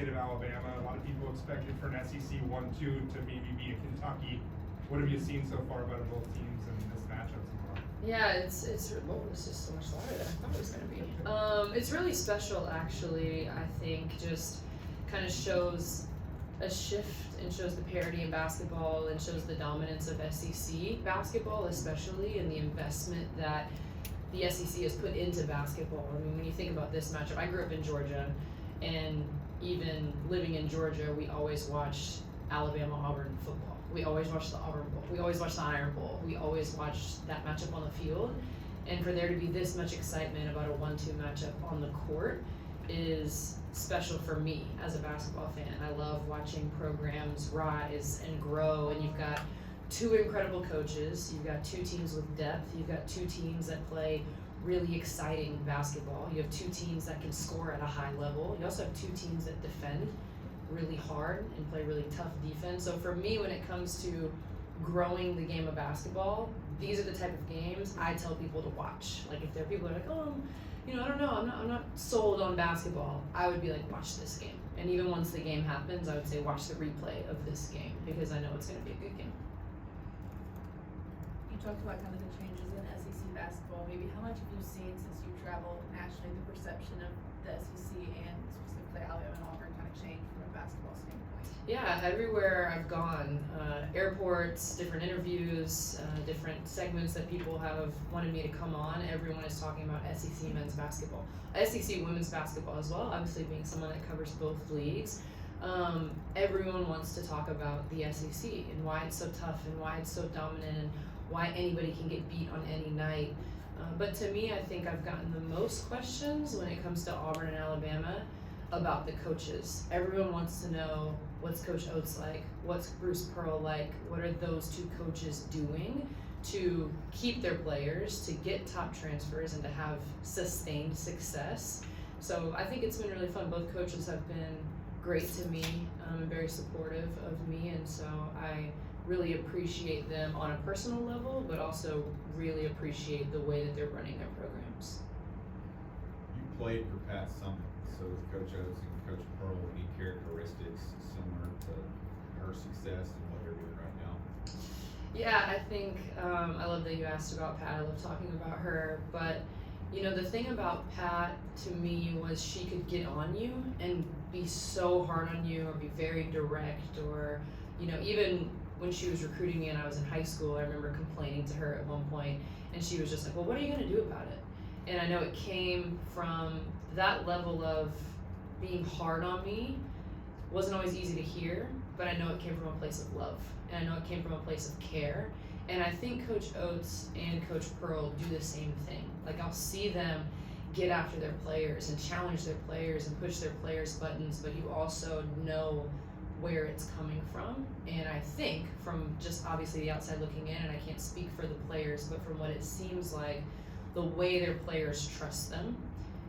state of Alabama. A lot of people expected for an SEC 1-2 to maybe be a Kentucky. What have you seen so far about both teams in this matchup tomorrow? Yeah, it's well, it's just so much louder than I thought it was going to be. It's really special, actually. I think just kind of shows a shift and shows the parity in basketball and shows the dominance of SEC basketball, especially, and the investment that the SEC has put into basketball. I mean, when you think about this matchup, I grew up in Georgia, and even living in Georgia, we always watched Alabama-Auburn football. We always watched the Auburn Bowl. We always watched the Iron Bowl. We always watched that matchup on the field. And for there to be this much excitement about a 1-2 matchup on the court is special for me as a basketball fan. I love watching programs rise and grow, and you've got two incredible coaches. You've got two teams with depth. You've got two teams that play really exciting basketball. You have two teams that can score at a high level. You also have two teams that defend really hard and play really tough defense. So for me, when it comes to growing the game of basketball, these are the type of games I tell people to watch. Like if there are people who are like, oh, I don't know, I'm not sold on basketball, I would be like, watch this game. And even once the game happens, I would say watch the replay of this game because I know it's going to be a good game. You talked about kind of the changes in SEC basketball. Maybe how much have you seen since you travel nationally, the perception of the SEC and specifically Alabama-Auburn kind of change from a basketball standpoint? Yeah, everywhere I've gone, airports, different interviews, different segments that people have wanted me to come on, everyone is talking about SEC men's basketball. SEC women's basketball as well, obviously being someone that covers both leagues. Everyone wants to talk about the SEC and why it's so tough and why it's so dominant and why anybody can get beat on any night. But to me, I think I've gotten the most questions when it comes to Auburn and Alabama about the coaches. Everyone wants to know, what's Coach Oates like? What's Bruce Pearl like? What are those two coaches doing to keep their players, to get top transfers, and to have sustained success? So I think it's been really fun. Both coaches have been great to me and very supportive of me, and so I really appreciate them on a personal level, but also really appreciate the way that they're running their programs. You played for Pat Summitt, so with Coach Oates and Coach Pearl, any characteristics similar to her success and what they're doing right now? Yeah, I think I love that you asked about Pat. I love talking about her, but the thing about Pat to me was she could get on you and be so hard on you or be very direct, or even when she was recruiting me and I was in high school, I remember complaining to her at one point, and she was just like, well, what are you going to do about it? And I know it came from that level of being hard on me. Wasn't always easy to hear, but I know it came from a place of love, and I know it came from a place of care. And I think Coach Oates and Coach Pearl do the same thing. Like, I'll see them get after their players and challenge their players and push their players' buttons, but you also know where it's coming from. And I think from just obviously the outside looking in, and I can't speak for the players, but from what it seems like, the way their players trust them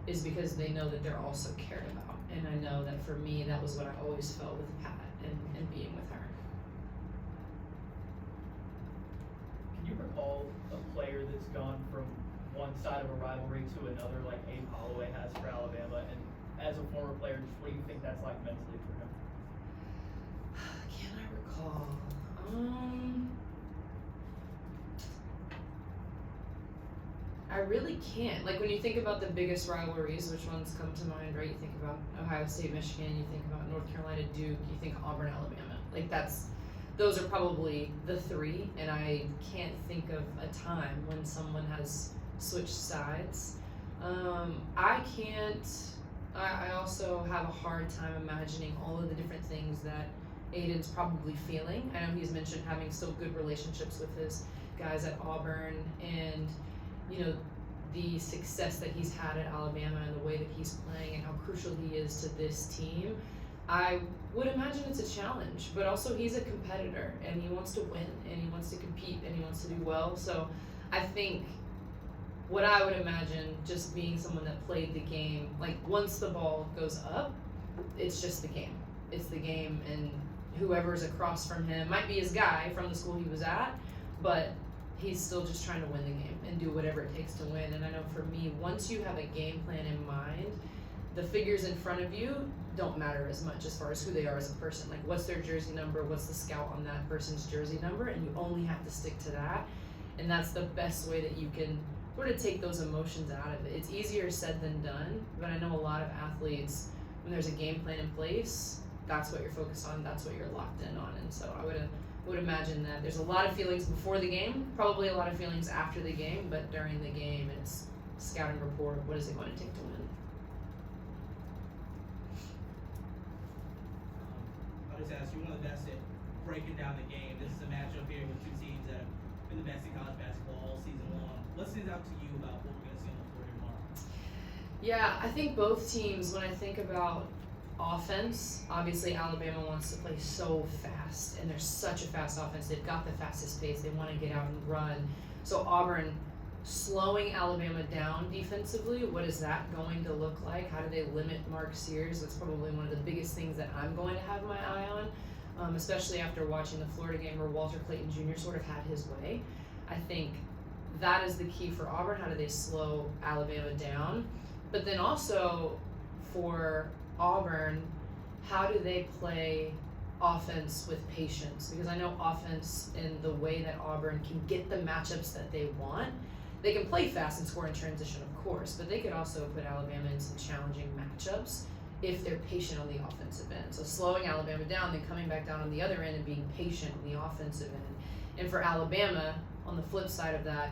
is because they know that they're also cared about. And I know that for me, that was what I always felt with Pat and being with her. Can you recall a player that's gone from one side of a rivalry to another like Abe Holloway has for Alabama? And as a former player, just what do you think that's like mentally for him? Can I recall? I really can't. Like, when you think about the biggest rivalries, which ones come to mind, right? You think about Ohio State, Michigan, you think about North Carolina, Duke, you think Auburn, Alabama. Like, those are probably the three, and I can't think of a time when someone has switched sides. I also have a hard time imagining all of the different things that Aiden's probably feeling. I know he's mentioned having still good relationships with his guys at Auburn, and the success that he's had at Alabama and the way that he's playing and how crucial he is to this team. I would imagine it's a challenge, but also he's a competitor and he wants to win and he wants to compete and he wants to do well. So I think what I would imagine, just being someone that played the game, like once the ball goes up, it's just the game. It's the game, and whoever's across from him might be his guy from the school he was at, but he's still just trying to win the game and do whatever it takes to win. And I know for me, once you have a game plan in mind, the figures in front of you don't matter as much as far as who they are as a person. Like, what's their jersey number, what's the scout on that person's jersey number, and you only have to stick to that. And that's the best way that you can sort of take those emotions out of it. It's easier said than done, but I know a lot of athletes, when there's a game plan in place, that's what you're focused on, that's what you're locked in on. And so I would imagine that there's a lot of feelings before the game, probably a lot of feelings after the game, but during the game it's scouting report, what is it going to take to win? I'll just ask you, one of the best at breaking down the game. This is a matchup here with two teams that have been the best in college basketball all season long. What stands out to you about what we're going to see on the floor tomorrow? Yeah, I think both teams, when I think about offense, obviously Alabama wants to play so fast, and they're such a fast offense. They've got the fastest pace. They want to get out and run. So Auburn slowing Alabama down defensively, what is that going to look like? How do they limit Mark Sears? That's probably one of the biggest things that I'm going to have my eye on, especially after watching the Florida game where Walter Clayton Jr. sort of had his way. I think that is the key for Auburn. How do they slow Alabama down? But then also for Auburn, how do they play offense with patience? Because I know offense, in the way that Auburn can get the matchups that they want, they can play fast and score in transition, of course, but they could also put Alabama in some challenging matchups if they're patient on the offensive end. So slowing Alabama down, then coming back down on the other end and being patient on the offensive end. And for Alabama, on the flip side of that,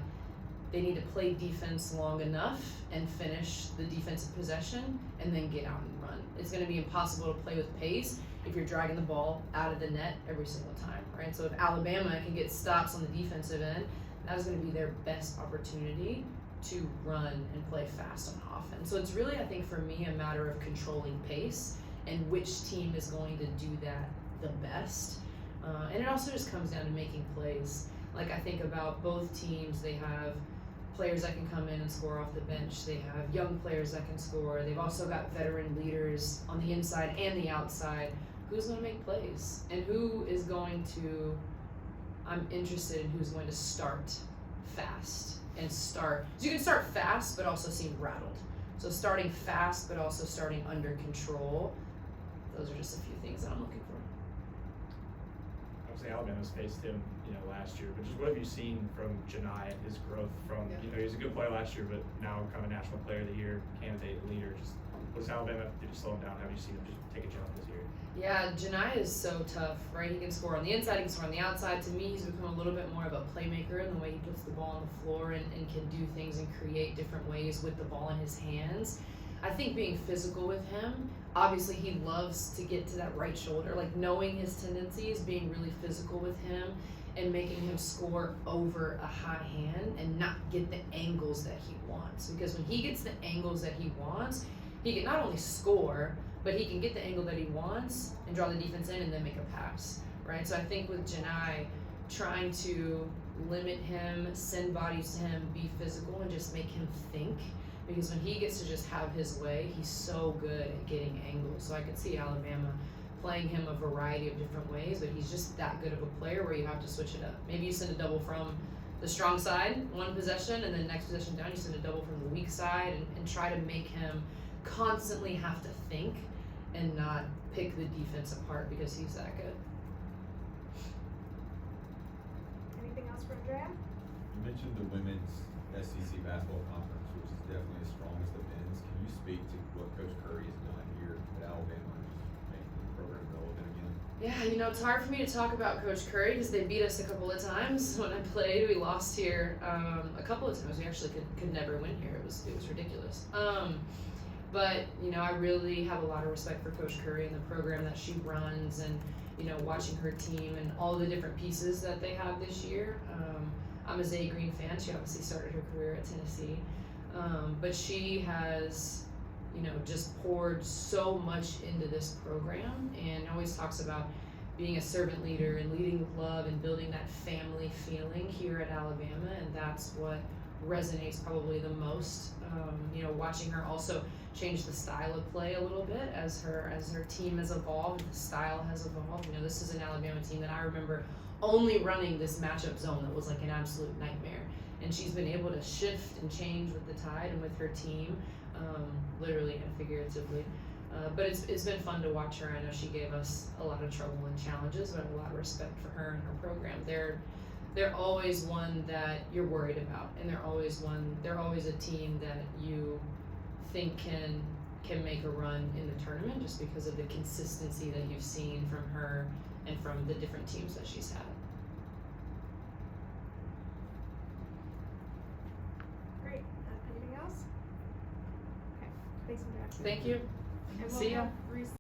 they need to play defense long enough and finish the defensive possession and then get out and run. It's going to be impossible to play with pace if you're dragging the ball out of the net every single time, right? So if Alabama can get stops on the defensive end, that's going to be their best opportunity to run and play fast on offense. So it's really, I think, for me, a matter of controlling pace and which team is going to do that the best. And it also just comes down to making plays. Like, I think about both teams, they have players that can come in and score off the bench. They have young players that can score. They've also got veteran leaders on the inside and the outside. Who's going to make plays? And who is going to, I'm interested in who's going to start fast and start. So you can start fast but also seem rattled. So starting fast but also starting under control. Those are just a few things that I'm looking for. Obviously Alabama's faced him, last year, but just what have you seen from Janai, his growth from, he was a good player last year, but now kind of National Player of the Year candidate, leader. Just was Alabama, did you slow him down? Have you seen him just take a jump this year? Yeah, Janai is so tough, right? He can score on the inside, he can score on the outside. To me, he's become a little bit more of a playmaker in the way he puts the ball on the floor and can do things and create different ways with the ball in his hands. I think being physical with him, obviously he loves to get to that right shoulder, like knowing his tendencies, being really physical with him and making him score over a high hand and not get the angles that he wants. Because when he gets the angles that he wants, he can not only score, but he can get the angle that he wants and draw the defense in and then make a pass, right? So I think with Janai, trying to limit him, send bodies to him, be physical, and just make him think. Because when he gets to just have his way, he's so good at getting angles. So I could see Alabama playing him a variety of different ways, but he's just that good of a player where you have to switch it up. Maybe you send a double from the strong side, one possession, and then next possession down, you send a double from the weak side and try to make him constantly have to think and not pick the defense apart because he's that good. Anything else for Andraya? You mentioned the women's SEC basketball conference, which is definitely as strong as the men's. Can you speak to what Coach Curry has done here at Alabama and just making the program relevant again? Yeah, it's hard for me to talk about Coach Curry because they beat us a couple of times when I played. We lost here a couple of times. We actually could never win here. It was ridiculous. But I really have a lot of respect for Coach Curry and the program that she runs, and watching her team and all the different pieces that they have this year. I'm a Zay Green fan. She obviously started her career at Tennessee, but she has just poured so much into this program, and always talks about being a servant leader and leading with love and building that family feeling here at Alabama, and that's what resonates probably the most. Watching her also change the style of play a little bit as her team has evolved, the style has evolved. This is an Alabama team that I remember only running this matchup zone that was like an absolute nightmare, and she's been able to shift and change with the tide and with her team, literally and figuratively. But it's been fun to watch her. I know she gave us a lot of trouble and challenges, but I have a lot of respect for her and her program. They're always one that you're worried about, and they're always a team that you think can make a run in the tournament just because of the consistency that you've seen from her and from the different teams that she's had. Great. Anything else? Okay. Thanks, Andrea. Thank you. And See we'll ya. have